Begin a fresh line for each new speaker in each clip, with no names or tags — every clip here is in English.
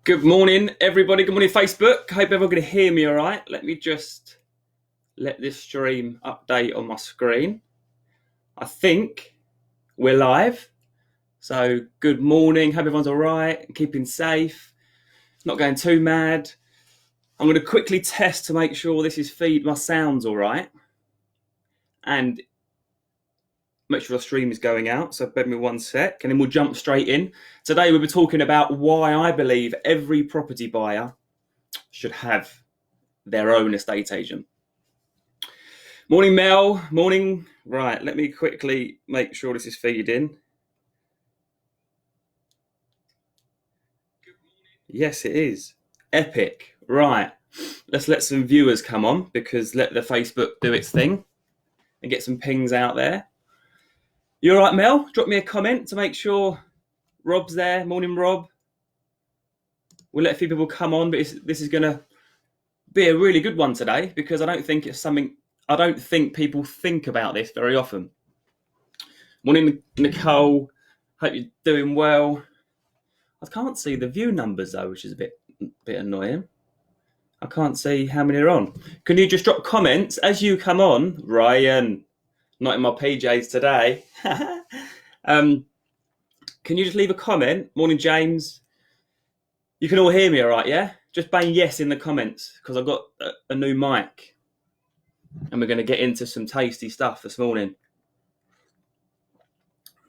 Good morning, everybody. Good morning, Facebook. Hope everyone can hear me all right. Let me just let this stream update on my screen. I think we're live. So good morning. Hope everyone's all right, keeping safe, not going too mad. I'm going to quickly test to make sure my sound's all right. And make sure the stream is going out. So bear with me 1 sec and then we'll jump straight in. Today we'll be talking about why I believe every property buyer should have their own estate agent. Morning, Mel. Morning. Right, let me quickly make sure this is feeding. Yes, it is. Epic. Right. Let's let some viewers come on because let the Facebook do its thing and get some pings out there. You all right, Mel? Drop me a comment to make sure Rob's there. Morning, Rob. We'll let a few people come on, but this is going to be a really good one today because I don't think people think about this very often. Morning, Nicole. Hope you're doing well. I can't see the view numbers though, which is a bit annoying. I can't see how many are on. Can you just drop comments as you come on? Ryan, not in my PJs today. Can you just leave a comment? Morning, James. You can all hear me all right, yeah? Just bang yes in the comments because I've got a new mic and we're going to get into some tasty stuff this morning.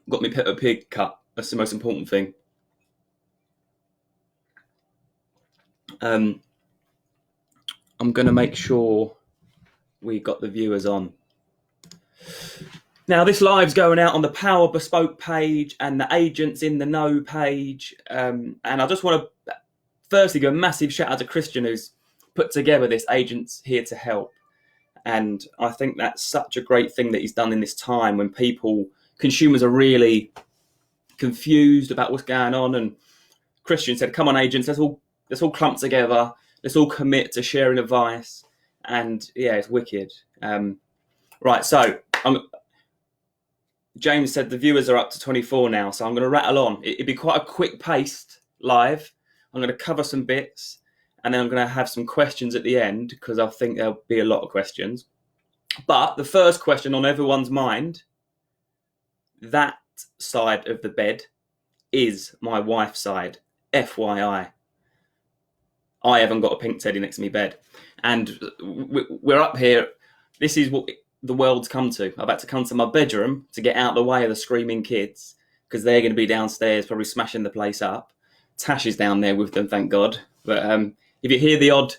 Got me Peppa Pig cut. That's the most important thing. I'm going to make sure we got the viewers on. Now, this live's going out on the Power Bespoke page and the Agents in the Know page. And I just want to firstly give a massive shout out to Christian who's put together this Agents Here to Help. And I think that's such a great thing that he's done in this time when consumers are really confused about what's going on. And Christian said, come on, agents, let's all clump together. Let's all commit to sharing advice. And yeah, it's wicked. Right, so James said the viewers are up to 24 now, so I'm going to rattle on. It'd be quite a quick-paced live. I'm going to cover some bits, and then I'm going to have some questions at the end, because I think there'll be a lot of questions. But the first question on everyone's mind, that side of the bed is my wife's side, FYI. I haven't got a pink teddy next to my bed. And we're up here. This is what the world's come to. I've had to come to my bedroom to get out of the way of the screaming kids because they're going to be downstairs probably smashing the place up. Tash is down there with them, thank God. But if you hear the odd,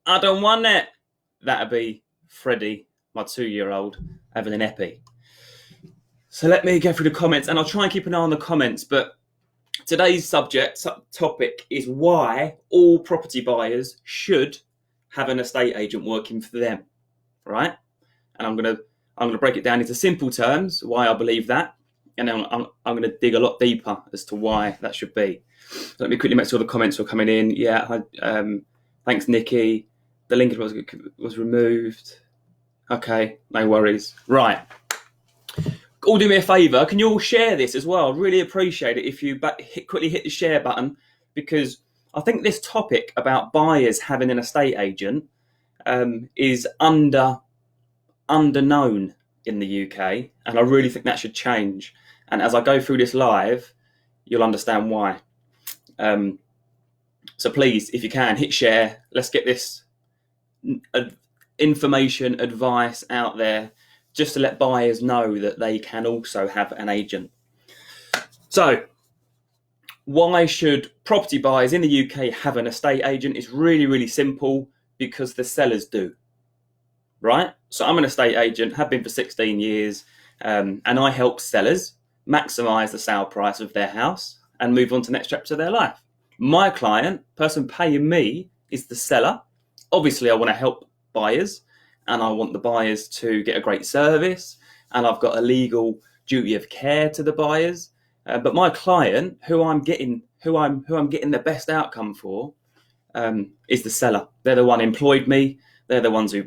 I don't want it, that'd be Freddie, my 2-year-old, having an epi. So let me go through the comments and I'll try and keep an eye on the comments. But today's topic is why all property buyers should have an estate agent working for them, right? And I'm gonna break it down into simple terms why I believe that, and then I'm going to dig a lot deeper as to why that should be. So let me quickly make sure the comments are coming in. Yeah, thanks, Nikki. The link was removed. Okay, no worries. Right. All do me a favour. Can you all share this as well? I'd really appreciate it if you quickly hit the share button, because I think this topic about buyers having an estate agent is underknown in the UK, and I really think that should change. And as I go through this live, you'll understand why. So please, if you can, hit share. Let's get this information, advice out there, just to let buyers know that they can also have an agent. So why should property buyers in the UK have an estate agent? It's really, really simple, because the sellers do, right? So I'm an estate agent, have been for 16 years, and I help sellers maximise the sale price of their house and move on to the next chapter of their life. My client, person paying me, is the seller. Obviously, I want to help buyers, and I want the buyers to get a great service, and I've got a legal duty of care to the buyers. But my client, who I'm getting the best outcome for, is the seller. They're the one employed me. They're the ones who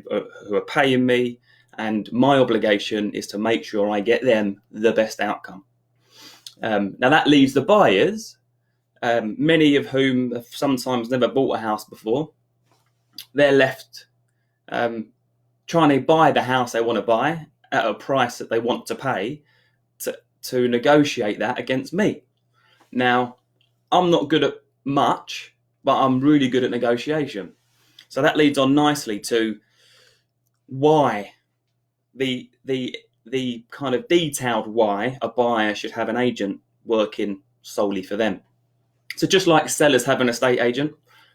are paying me, and my obligation is to make sure I get them the best outcome. Now that leaves the buyers many of whom have sometimes never bought a house before. They're left trying to buy the house they want to buy at a price that they want to pay to negotiate that against me. Now, I'm not good at much, but I'm really good at negotiation. So that leads on nicely to why the kind of detailed why a buyer should have an agent working solely for them. So just like sellers have an estate agent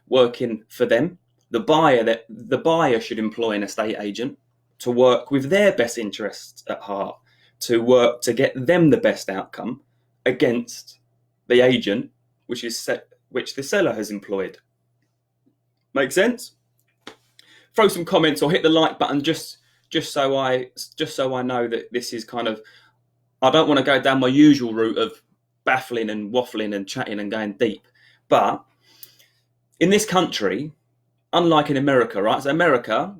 working for them, the buyer should employ an estate agent to work with their best interests at heart, to work to get them the best outcome against the agent which the seller has employed. Make sense? Throw some comments or hit the like button just so I know that this is kind of, I don't want to go down my usual route of baffling and waffling and chatting and going deep. But in this country, unlike in America, right? So America,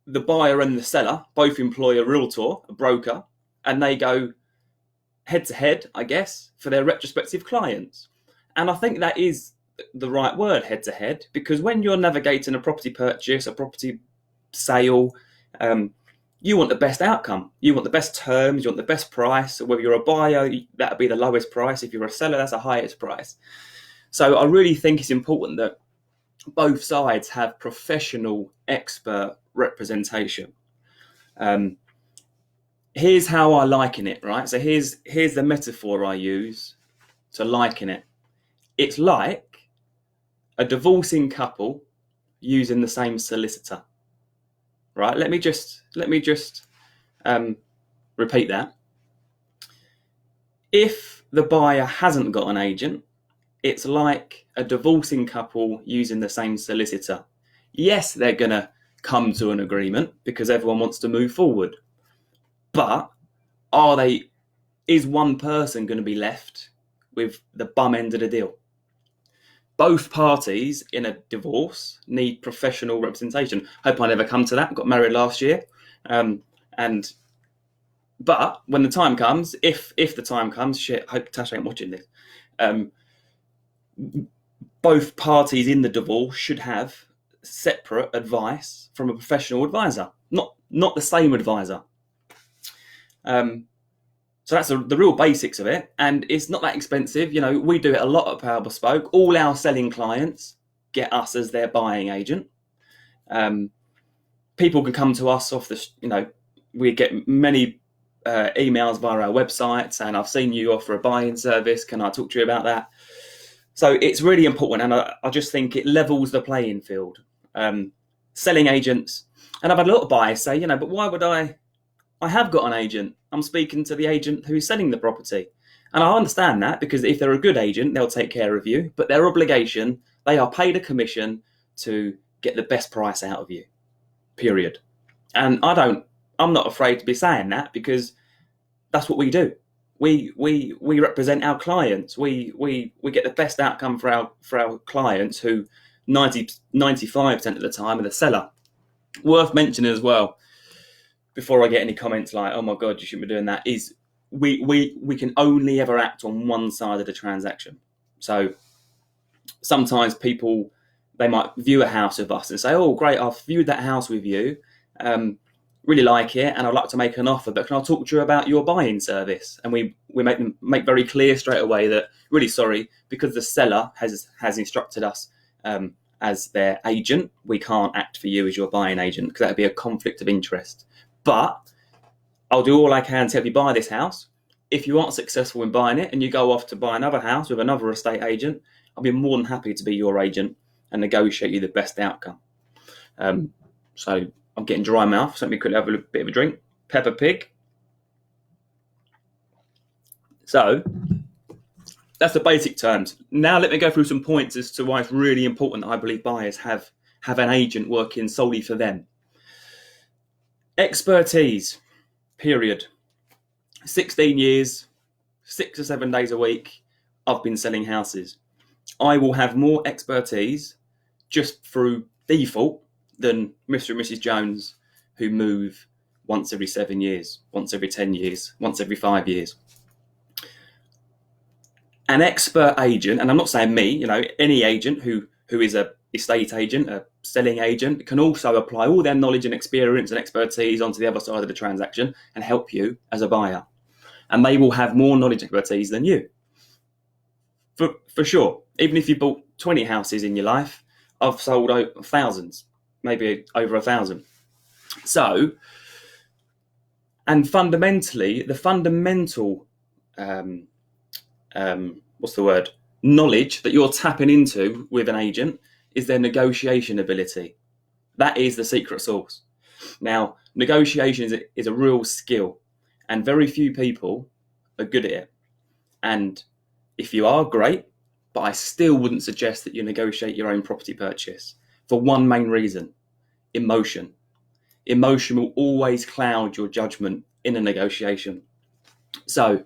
the buyer and the seller both employ a realtor, a broker, and they go head to head, I guess, for their respective clients. And I think that is the right word, head to head, because when you're navigating a property purchase, a property sale, you want the best outcome. You want the best terms, you want the best price. Whether you're a buyer, that'll be the lowest price. If you're a seller, that's the highest price. So I really think it's important that both sides have professional, expert representation. Here's how I liken it, right? So here's the metaphor I use to liken it. It's like a divorcing couple using the same solicitor, right? Let me just repeat that. If the buyer hasn't got an agent, it's like a divorcing couple using the same solicitor. Yes, they're going to come to an agreement because everyone wants to move forward. But is one person going to be left with the bum end of the deal? Both parties in a divorce need professional representation. Hope I never come to that. Got married last year. But when the time comes, if the time comes, hope Tash ain't watching this. Both parties in the divorce should have separate advice from a professional advisor, not the same advisor. So that's the real basics of it, and it's not that expensive. We do it a lot at Power Bespoke. All our selling clients get us as their buying agent. People can come to us off the, we get many emails via our websites, and I've seen you offer a buying service. Can I talk to you about that? So it's really important, and I just think it levels the playing field. Selling agents, and I've had a lot of buyers say, but why would I have got an agent. I'm speaking to the agent who's selling the property. And I understand that, because if they're a good agent, they'll take care of you. But their obligation, they are paid a commission to get the best price out of you, period. And I'm not afraid to be saying that, because that's what we do. We represent our clients. We get the best outcome for our clients, who 95% of the time are the seller. Worth mentioning as well, before I get any comments like, oh my God, you shouldn't be doing that, is we can only ever act on one side of the transaction. So sometimes people, they might view a house with us and say, oh great, I've viewed that house with you, really like it, and I'd like to make an offer, but can I talk to you about your buying service? And we make very clear straight away that, really sorry, because the seller has instructed us as their agent, we can't act for you as your buying agent, because that would be a conflict of interest. But I'll do all I can to help you buy this house. If you aren't successful in buying it and you go off to buy another house with another estate agent, I'll be more than happy to be your agent and negotiate you the best outcome. So I'm getting dry mouth, so let me quickly have a bit of a drink. Pepper Pig. So that's the basic terms. Now let me go through some points as to why it's really important that I believe buyers have an agent working solely for them. Expertise, period. 16 years, 6 or 7 days a week, I've been selling houses. I will have more expertise just through default than Mr. and Mrs. Jones, who move once every 7 years, once every 10 years, once every 5 years. An expert agent, and I'm not saying me, any agent who is a estate agent, a selling agent, can also apply all their knowledge and experience and expertise onto the other side of the transaction and help you as a buyer. And they will have more knowledge and expertise than you. For sure. Even if you bought 20 houses in your life, I've sold thousands, maybe over 1,000. So, and fundamentally, the fundamental knowledge that you're tapping into with an agent is their negotiation ability. That is the secret sauce. Now, negotiation is a real skill, and very few people are good at it. And if you are, great, but I still wouldn't suggest that you negotiate your own property purchase for one main reason: emotion. Emotion will always cloud your judgment in a negotiation. So,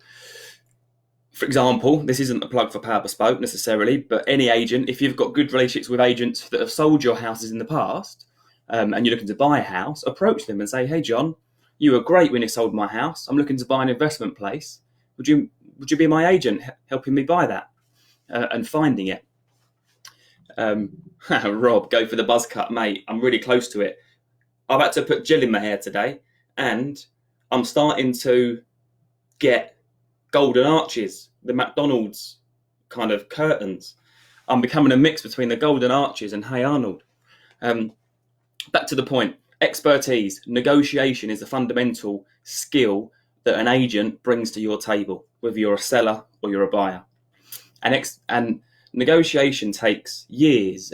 for example, this isn't a plug for Power Bespoke necessarily, but any agent, if you've got good relationships with agents that have sold your houses in the past, and you're looking to buy a house, approach them and say, "Hey, John, you were great when you sold my house. I'm looking to buy an investment place. Would you be my agent helping me buy that and finding it?" Rob, go for the buzz cut, mate. I'm really close to it. I've had to put gel in my hair today, and I'm starting to get golden arches, the McDonald's kind of curtains. I'm becoming a mix between the golden arches and Hey Arnold. Back to the point. Expertise, negotiation is a fundamental skill that an agent brings to your table, whether you're a seller or you're a buyer. And negotiation takes years.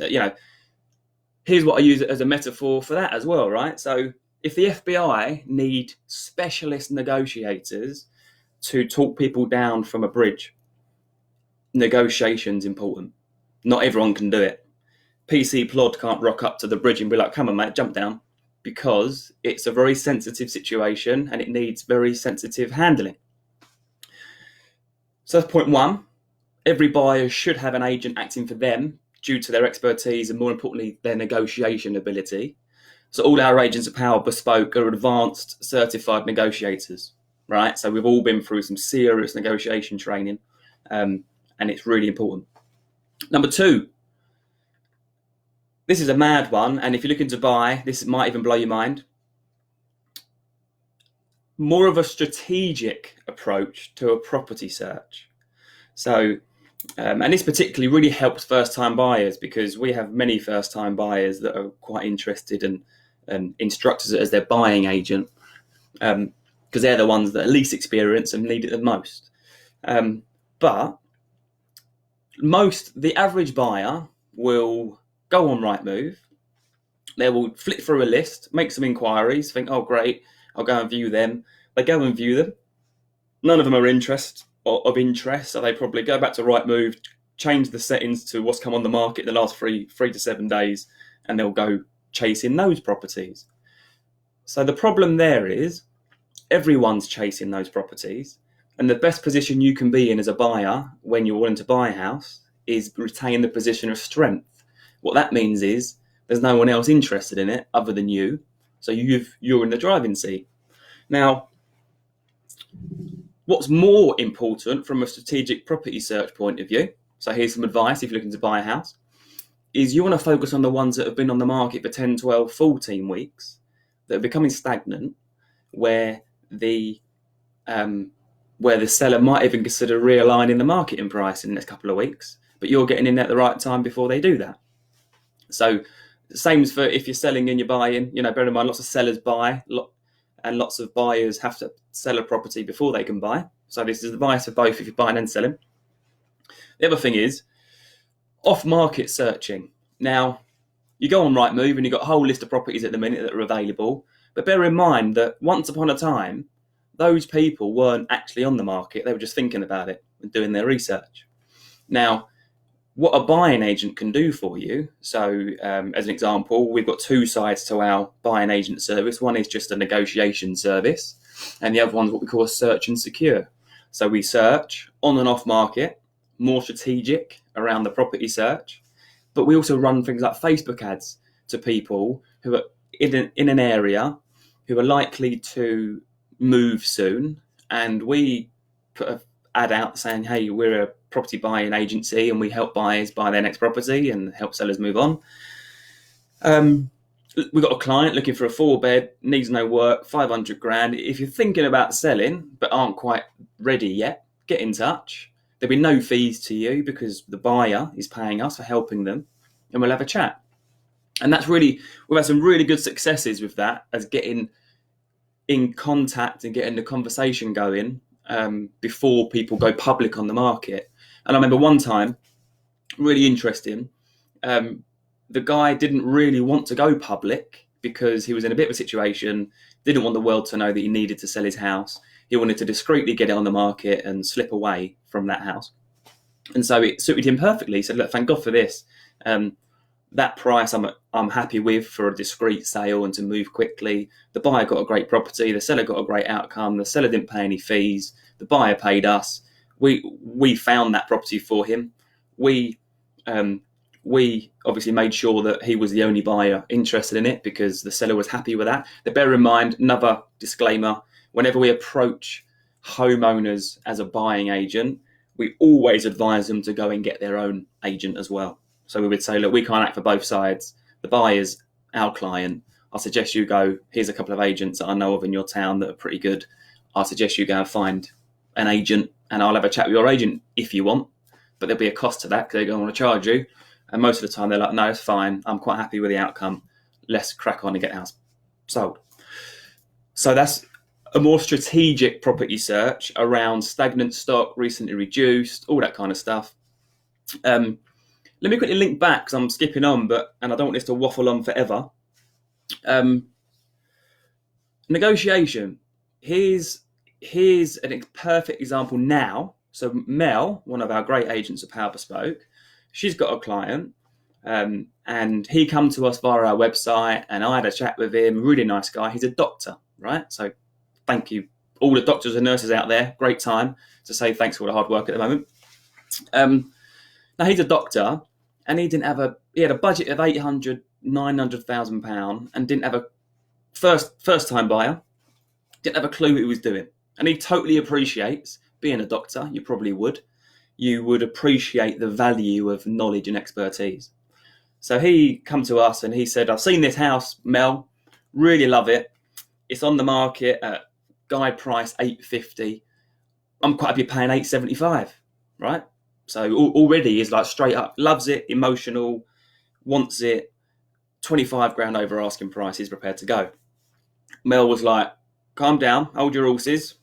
Here's what I use it as a metaphor for that as well, right? So if the FBI need specialist negotiators to talk people down from a bridge, negotiation's important. Not everyone can do it. PC Plod can't rock up to the bridge and be like, "Come on, mate, jump down," because it's a very sensitive situation and it needs very sensitive handling. So that's point one. Every buyer should have an agent acting for them due to their expertise and, more importantly, their negotiation ability. So all our agents at Power Bespoke are advanced certified negotiators, right? So we've all been through some serious negotiation training, and it's really important. Number two, this is a mad one, and if you're looking to buy, this might even blow your mind. More of a strategic approach to a property search. So, and this particularly really helps first-time buyers, because we have many first-time buyers that are quite interested and instruct us as their buying agent, because they're the ones that are least experienced and need it the most. But the average buyer will go on Rightmove. They will flick through a list, make some inquiries, think, "Oh, great, I'll go and view them." They go and view them. None of them are of interest, so they probably go back to Rightmove, change the settings to what's come on the market in the last 3 to 7 days, and they'll go chasing those properties. So the problem there is everyone's chasing those properties, and the best position you can be in as a buyer when you're wanting to buy a house is retain the position of strength. What that means is there's no one else interested in it other than you, so you're in the driving seat. Now, what's more important from a strategic property search point of view, so here's some advice if you're looking to buy a house, is you want to focus on the ones that have been on the market for 10, 12, 14 weeks, that are becoming stagnant, where the seller might even consider realigning the market in price in the next couple of weeks, but you're getting in at the right time before they do that. So same as for if you're selling and you're buying, bear in mind lots of sellers buy, and lots of buyers have to sell a property before they can buy. So this is advice for both if you're buying and selling. The other thing is off-market searching. Now, you go on Rightmove and you've got a whole list of properties at the minute that are available, but bear in mind that once upon a time, those people weren't actually on the market. They were just thinking about it and doing their research. Now, what a buying agent can do for you, so as an example, we've got two sides to our buying agent service. One is just a negotiation service, and the other one is what we call a search and secure. So we search on and off market, more strategic around the property search, but we also run things like Facebook ads to people who are in an area who are likely to move soon, and we put an ad out saying, "Hey, we're a property buying agency, and we help buyers buy their next property and help sellers move on. We've got a client looking for a 4-bed, needs no work, 500 grand. If you're thinking about selling but aren't quite ready yet, get in touch. There'll be no fees to you because the buyer is paying us for helping them, and we'll have a chat. And that's really, we've had some really good successes with that, as getting in contact and getting the conversation going before people go public on the market. And I remember one time, really interesting, the guy didn't really want to go public because he was in a bit of a situation, didn't want the world to know that he needed to sell his house. He wanted to discreetly get it on the market and slip away from that house. And so it suited him perfectly. He said, look, thank God for this. That price I'm happy with for a discreet sale and to move quickly. The buyer got a great property. The seller got a great outcome. The seller didn't pay any fees. The buyer paid us. We found that property for him. We obviously made sure that he was the only buyer interested in it because the seller was happy with that. But bear in mind, another disclaimer, whenever we approach homeowners as a buying agent, we always advise them to go and get their own agent as well. So we would say, look, we can't act for both sides. The buyer's our client. I suggest you go, here's a couple of agents that I know of in your town that are pretty good. I suggest you go and find an agent, and I'll have a chat with your agent if you want. But there'll be a cost to that because they're going to want to charge you. And most of the time they're like, no, it's fine. I'm quite happy with the outcome. Let's crack on and get the house sold. So that's a more strategic property search around stagnant stock, recently reduced, all that kind of stuff. Let me quickly link back because I'm skipping on, and I don't want this to waffle on forever. Negotiation. Here's a perfect example now. So Mel, one of our great agents at Power Bespoke, she's got a client, and he come to us via our website, and I had a chat with him. Really nice guy. He's a doctor, right? So thank you, all the doctors and nurses out there. Great time to say thanks for all the hard work at the moment. Now he's a doctor, and he had a budget of £800,000-900,000, and didn't have a first time buyer. Didn't have a clue what he was doing, and he totally appreciates being a doctor. You probably would. You would appreciate the value of knowledge and expertise. So he come to us and he said, I've seen this house, Mel, really love it. It's on the market at guide price $850. I'm quite happy paying $875, right? So already is like straight up, loves it, emotional, wants it, 25 grand over asking price, is prepared to go. Mel was like, calm down, hold your horses.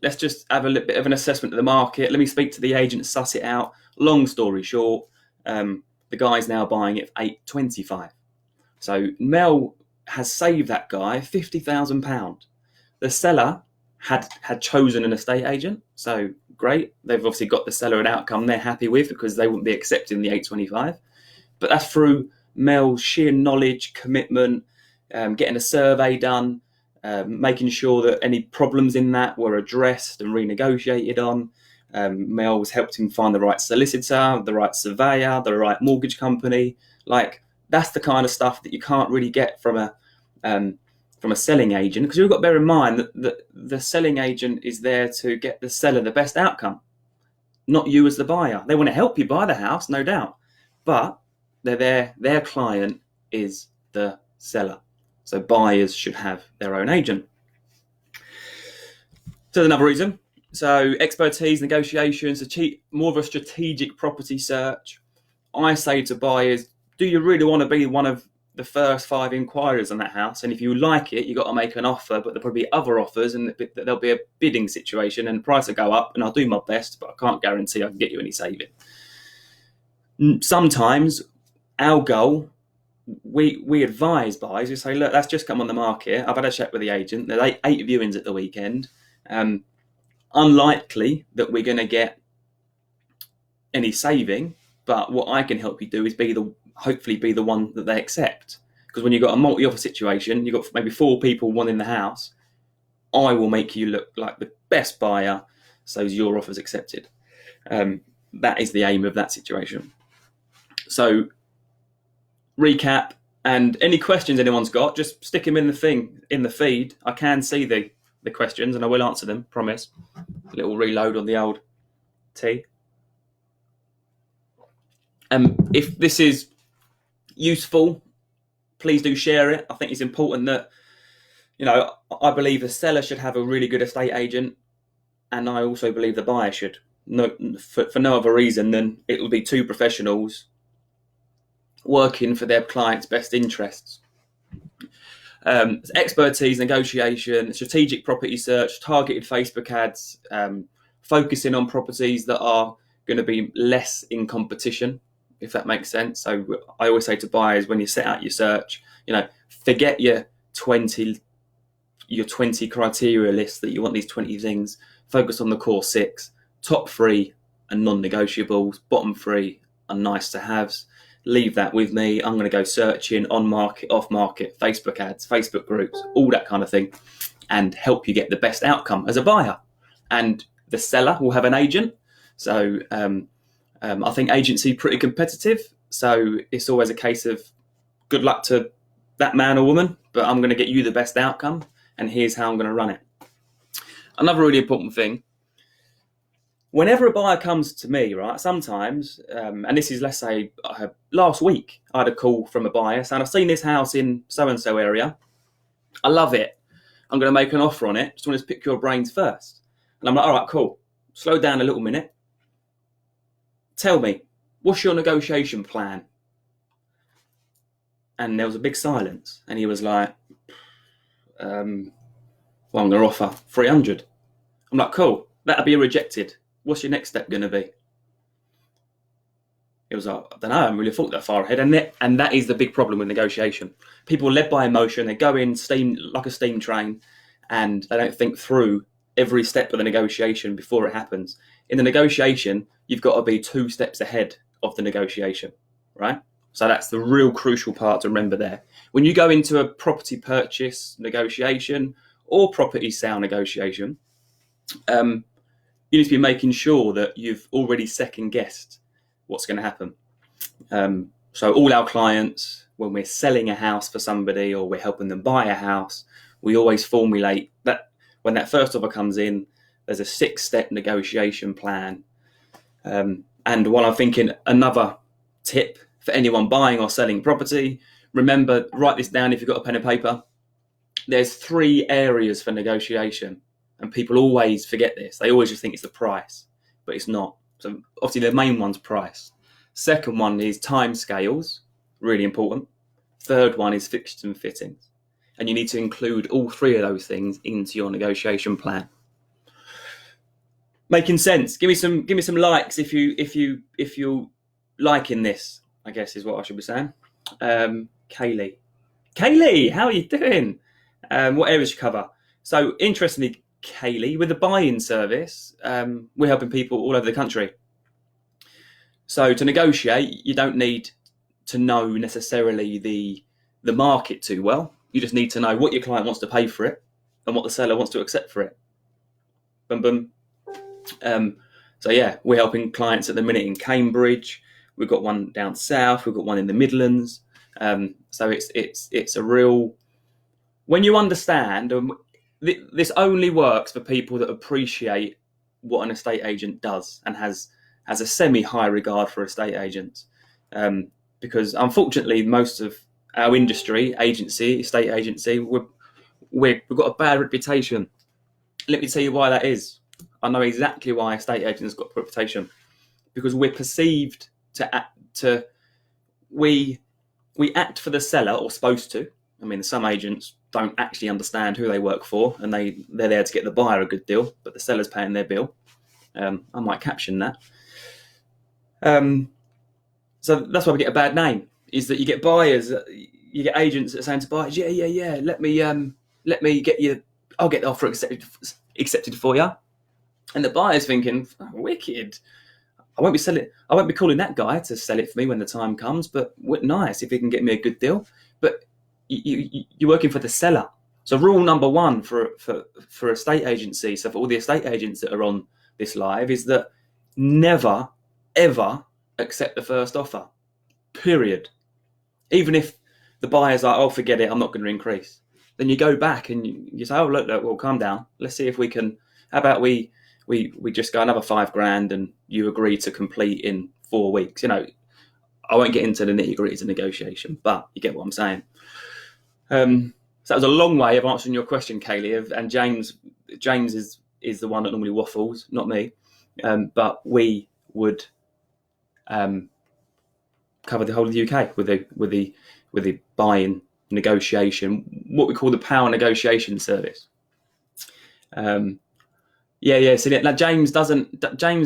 Let's just have a little bit of an assessment of the market. Let me speak to the agent, suss it out. Long story short, the guy's now buying it for $825. So Mel has saved that guy £50,000. The seller had chosen an estate agent, so great. They've obviously got the seller an outcome they're happy with because they wouldn't be accepting the $825. But that's through Mel's sheer knowledge, commitment, getting a survey done, making sure that any problems in that were addressed and renegotiated on. Mel's helped him find the right solicitor, the right surveyor, the right mortgage company. Like, that's the kind of stuff that you can't really get from a selling agent, because you've got to bear in mind that the selling agent is there to get the seller the best outcome, not you as the buyer. They want to help you buy the house, no doubt, but they're there. Their client is the seller. So buyers should have their own agent. So there's another reason. So expertise, negotiations, more of a strategic property search. I say to buyers, do you really want to be one of the first 5 inquiries on that house? And if you like it, you've got to make an offer, but there'll probably be other offers, and there'll be a bidding situation, and the price will go up, and I'll do my best, but I can't guarantee I can get you any saving. Sometimes our goal, we advise buyers, we say, look, that's just come on the market. I've had a chat with the agent. There's eight viewings at the weekend. Unlikely that we're going to get any saving, but what I can help you do is hopefully be the one that they accept. Because when you've got a multi-offer situation, you've got maybe 4 people wanting the house, I will make you look like the best buyer, so your offer's accepted. That is the aim of that situation. So recap, and any questions anyone's got, just stick them in the feed. I can see the questions and I will answer them, promise. A little reload on the old T. If this is useful, please do share it. I think it's important that, I believe the seller should have a really good estate agent, and I also believe the buyer should. No, for no other reason than it will be two professionals working for their client's best interests. Expertise, negotiation, strategic property search, targeted Facebook ads, focusing on properties that are going to be less in competition, if that makes sense. So I always say to buyers, when you set out your search, forget your 20 criteria list that you want these 20 things. Focus on the core 6, top 3 and non-negotiables, bottom 3 are nice to haves. Leave that with me. I'm going to go searching on market, off market, Facebook ads, Facebook groups, all that kind of thing, and help you get the best outcome as a buyer. And the seller will have an agent. So I think agency pretty competitive. So it's always a case of good luck to that man or woman, but I'm going to get you the best outcome, and here's how I'm going to run it. Another really important thing, whenever a buyer comes to me, right, sometimes, and this is, let's say, last week, I had a call from a buyer saying, I've seen this house in so-and-so area. I love it. I'm going to make an offer on it. Just wanted to pick your brains first. And I'm like, all right, cool. Slow down a little minute. Tell me, what's your negotiation plan? And there was a big silence. And he was like, well, I'm going to offer 300. I'm like, cool. That'll be rejected. What's your next step going to be? It was like, I don't know, I haven't really thought that far ahead. And that is the big problem with negotiation. People are led by emotion. They go in like a steam train, and they don't think through every step of the negotiation before it happens. In the negotiation, you've got to be 2 steps ahead of the negotiation, right? So that's the real crucial part to remember there. When you go into a property purchase negotiation or property sale negotiation, you need to be making sure that you've already second guessed what's going to happen. So all our clients, when we're selling a house for somebody or we're helping them buy a house, we always formulate that when that first offer comes in, there's a 6-step negotiation plan. And while I'm thinking, another tip for anyone buying or selling property, remember, write this down if you've got a pen and paper. There's 3 areas for negotiation. And people always forget this. They always just think it's the price, but it's not. So obviously the main one's price. Second one is time scales, really important. Third one is fixtures and fittings. And you need to include all 3 of those things into your negotiation plan. Making sense? Give me some likes if you liking this, I guess is what I should be saying. Kaylee, how are you doing? What areas you cover? So interestingly, Kaylee, with the buy-in service, we're helping people all over the country. So to negotiate, you don't need to know necessarily the market too well. You just need to know what your client wants to pay for it and what the seller wants to accept for it. Boom, boom. So yeah, we're helping clients at the minute in Cambridge. We've got one down south. We've got one in the Midlands. So it's a real, when you understand, this only works for people that appreciate what an estate agent does and has a semi-high regard for estate agents. Because unfortunately, most of our industry, estate agency, we've got a bad reputation. Let me tell you why that is. I know exactly why estate agents got a reputation. Because we're perceived we act for the seller, or supposed to. I mean, some agents don't actually understand who they work for, and they're there to get the buyer a good deal, but the seller's paying their bill. I might caption that. So that's why we get a bad name, is that you get buyers, you get agents that are saying to buyers, yeah, let me get you, I'll get the offer accepted for you. And the buyer's thinking, oh, wicked. I won't be calling that guy to sell it for me when the time comes, but nice if he can get me a good deal. But you're working for the seller. So rule number 1 for estate agency, so for all the estate agents that are on this live, is that never, ever accept the first offer, period. Even if the buyer's like, oh, forget it, I'm not going to increase. Then you go back and you say, oh, look, well, calm down. Let's see if we can, how about we just go another $5,000 and you agree to complete in 4 weeks. I won't get into the nitty-gritties of negotiation, but you get what I'm saying. So that was a long way of answering your question, Kaylee. And James is the one that normally waffles, not me. But we would cover the whole of the UK with the buying negotiation, what we call the power negotiation service. So now James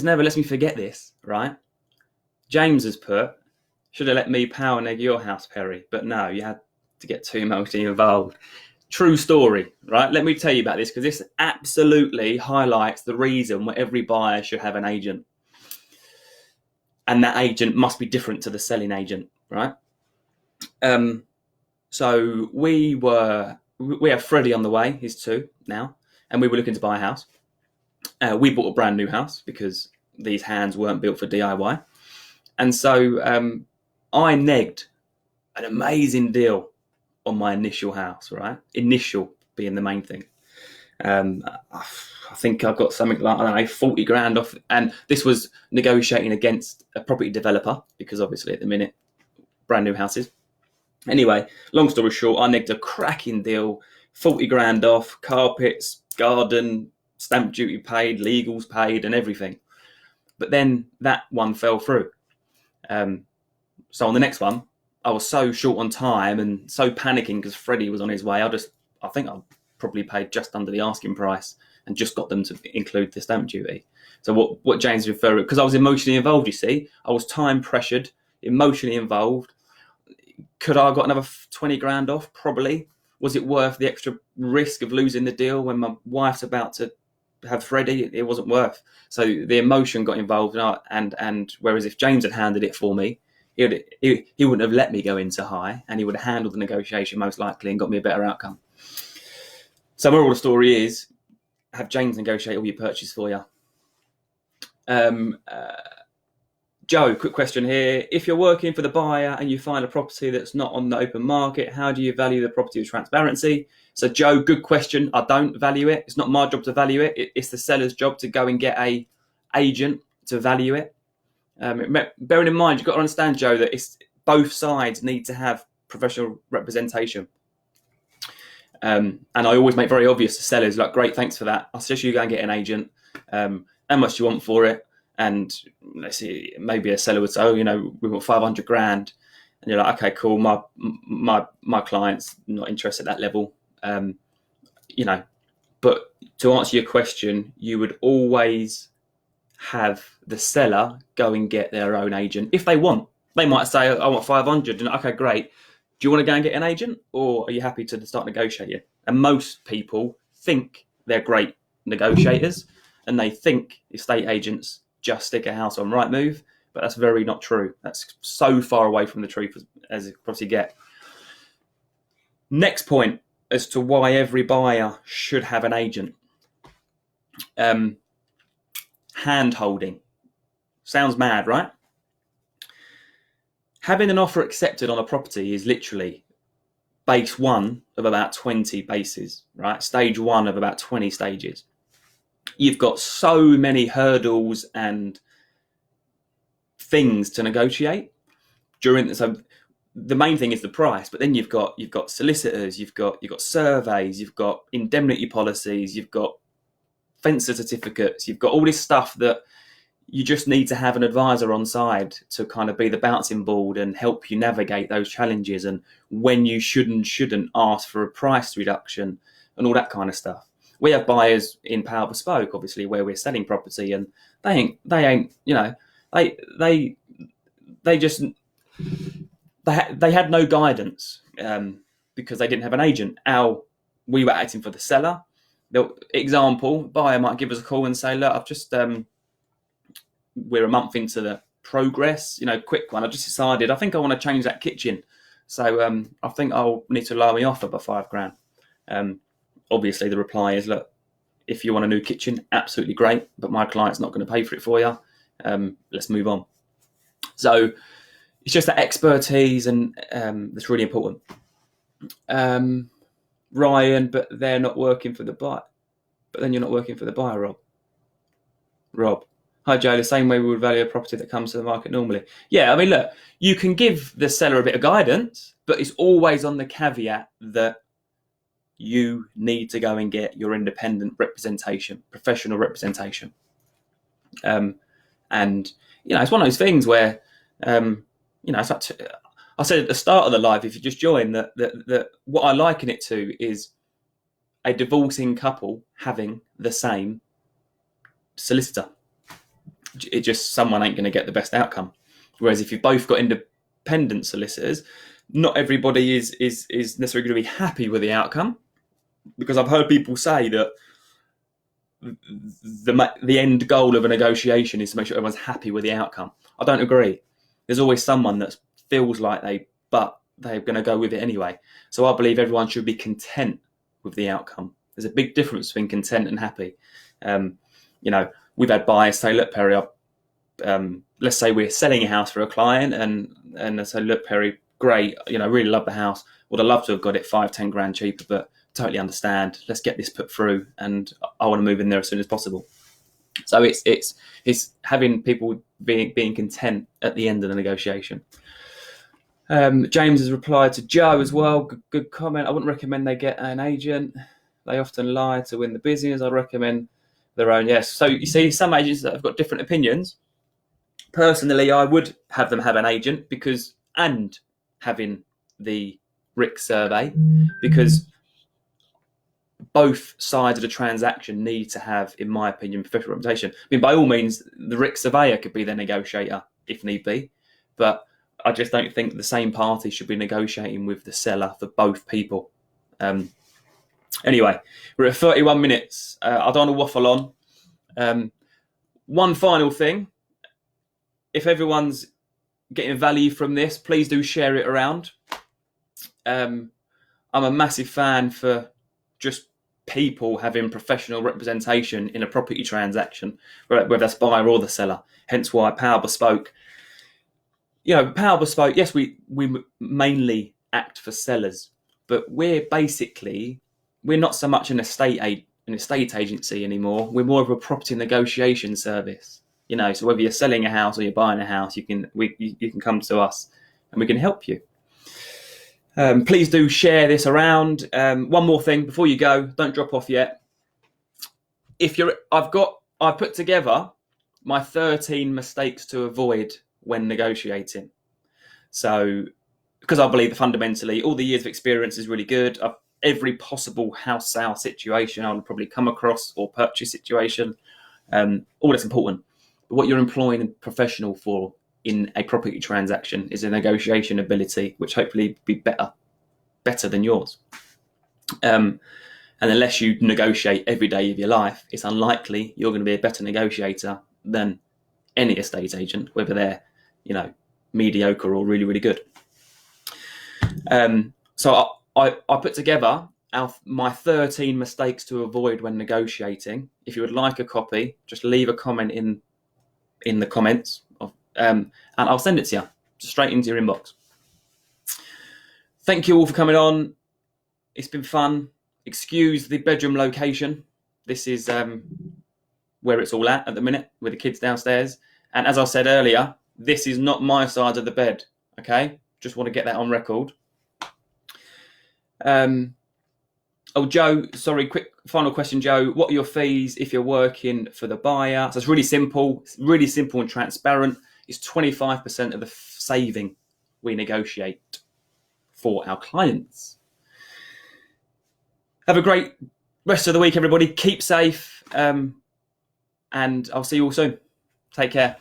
never lets me forget this, right? James has put, should have let me power neg your house, Perry, but no, you had to get too emotionally involved. True story, right? Let me tell you about this, because this absolutely highlights the reason why every buyer should have an agent. And that agent must be different to the selling agent, right? So we have Freddie on the way, he's 2 now, and we were looking to buy a house. We bought a brand new house because these hands weren't built for DIY. And so I negged an amazing deal on my initial house, right? Initial being the main thing. I think I got something like, I don't know, 40 grand off. And this was negotiating against a property developer, because obviously at the minute, brand new houses. Anyway, long story short, I negged a cracking deal, 40 grand off, carpets, garden, stamp duty paid, legals paid, and everything. But then that one fell through. So on the next one, I was so short on time and so panicking because Freddie was on his way. I think I probably paid just under the asking price and just got them to include the stamp duty. So what James referred to, because I was emotionally involved, you see, I was time pressured, emotionally involved. Could I have got another 20 grand off? Probably. Was it worth the extra risk of losing the deal when my wife's about to have Freddie? It wasn't worth. So the emotion got involved, and whereas if James had handed it for me, he wouldn't have let me go into high, and he would have handled the negotiation most likely and got me a better outcome. So moral of the story is, have James negotiate all your purchases for you. Joe, quick question here. If you're working for the buyer and you find a property that's not on the open market, how do you value the property with transparency? So Joe, good question. I don't value it. It's not my job to value it. It's the seller's job to go and get a agent to value it. Bearing in mind, you've got to understand, Joe, that both sides need to have professional representation. And I always make very obvious to sellers, like, great, thanks for that. I suggest you go and get an agent. How much do you want for it? And let's see, maybe a seller would say, oh, we want 500 grand. And you're like, okay, cool. My client's not interested at that level. But to answer your question, you would always have the seller go and get their own agent if they want. They might say, I want 500. And okay, great. Do you want to go and get an agent, or are you happy to start negotiating? And most people think they're great negotiators, and they think estate agents just stick a house on Rightmove, but that's very not true. That's so far away from the truth as you possibly get. Next point as to why every buyer should have an agent. Hand-holding. Sounds mad, right? Having an offer accepted on a property is literally base 1 of about 20 bases, right? Stage 1 of about 20 stages. You've got so many hurdles and things to negotiate so the main thing is the price, but then you've got solicitors, you've got surveys, you've got indemnity policies, you've got fencer certificates, you've got all this stuff that you just need to have an advisor on side to kind of be the bouncing board and help you navigate those challenges, and when you shouldn't ask for a price reduction and all that kind of stuff. We have buyers in Power Bespoke, obviously, where we're selling property, and they had no guidance because they didn't have an agent. We were acting for the seller. The example, buyer might give us a call and say, look, I've just we're a month into the progress, quick one. I just decided I think I want to change that kitchen, so I think I'll need to lower my offer by 5 grand. Obviously, the reply is, look, if you want a new kitchen, absolutely great, but my client's not going to pay for it for you. Let's move on. So it's just that expertise, and that's really important. Ryan, but they're not working for the buyer. But then you're not working for the buyer, Rob. Hi, Joe. The same way we would value a property that comes to the market normally. Yeah, I mean, look, you can give the seller a bit of guidance, but it's always on the caveat that you need to go and get your independent representation, professional representation. And, it's one of those things where, it's like I said at the start of the live, if you just join, that what I liken it to is a divorcing couple having the same solicitor. It just, someone ain't going to get the best outcome. Whereas if you've both got independent solicitors, not everybody is necessarily going to be happy with the outcome, because I've heard people say that the end goal of a negotiation is to make sure everyone's happy with the outcome. I don't agree. There's always someone that feels like they're going to go with it anyway. So I believe everyone should be content with the outcome. There's a big difference between content and happy. We've had buyers say, look, Perry, let's say we're selling a house for a client and they say, look, Perry, great, really love the house. Would have loved to have got it 5-10 grand cheaper, but totally understand. Let's get this put through, and I want to move in there as soon as possible. So it's having people being content at the end of the negotiation. James has replied to Joe as well. Good comment. I wouldn't recommend they get an agent. They often lie to win the business. I'd recommend their own. Yes. So you see, some agents that have got different opinions. Personally, I would have them have an agent and having the RIC survey, because both sides of the transaction need to have, in my opinion, professional representation. I mean, by all means, the RIC surveyor could be their negotiator if need be, but I just don't think the same party should be negotiating with the seller for both people. Anyway, we're at 31 minutes. I don't want to waffle on. One final thing. If everyone's getting value from this, please do share it around. I'm a massive fan for just people having professional representation in a property transaction, whether that's buyer or the seller. Hence why Power Bespoke. Power Bespoke, yes, we mainly act for sellers, but we're not so much an estate agency anymore. We're more of a property negotiation service. So whether you're selling a house or you're buying a house, you can come to us and we can help you. Please do share this around. One more thing before you go, don't drop off yet. I've put together my 13 mistakes to avoid when negotiating. So, because I believe that fundamentally all the years of experience is really good. Every possible house sale situation I will probably come across, or purchase situation, all that's important. But what you're employing a professional for in a property transaction is a negotiation ability, which hopefully be better than yours. And unless you negotiate every day of your life, it's unlikely you're going to be a better negotiator than any estate agent, whether they're, mediocre or really, really good. So I put together my 13 mistakes to avoid when negotiating. If you would like a copy, just leave a comment in the comments, and I'll send it to you straight into your inbox. Thank you all for coming on. It's been fun. Excuse the bedroom location. This is where it's all at the minute, with the kids downstairs. And as I said earlier, this is not my side of the bed. Okay, just want to get that on record. Joe, sorry, quick final question, Joe. What are your fees if you're working for the buyer? So it's really simple and transparent. It's 25% of the saving we negotiate for our clients. Have a great rest of the week, everybody. Keep safe, and I'll see you all soon. Take care.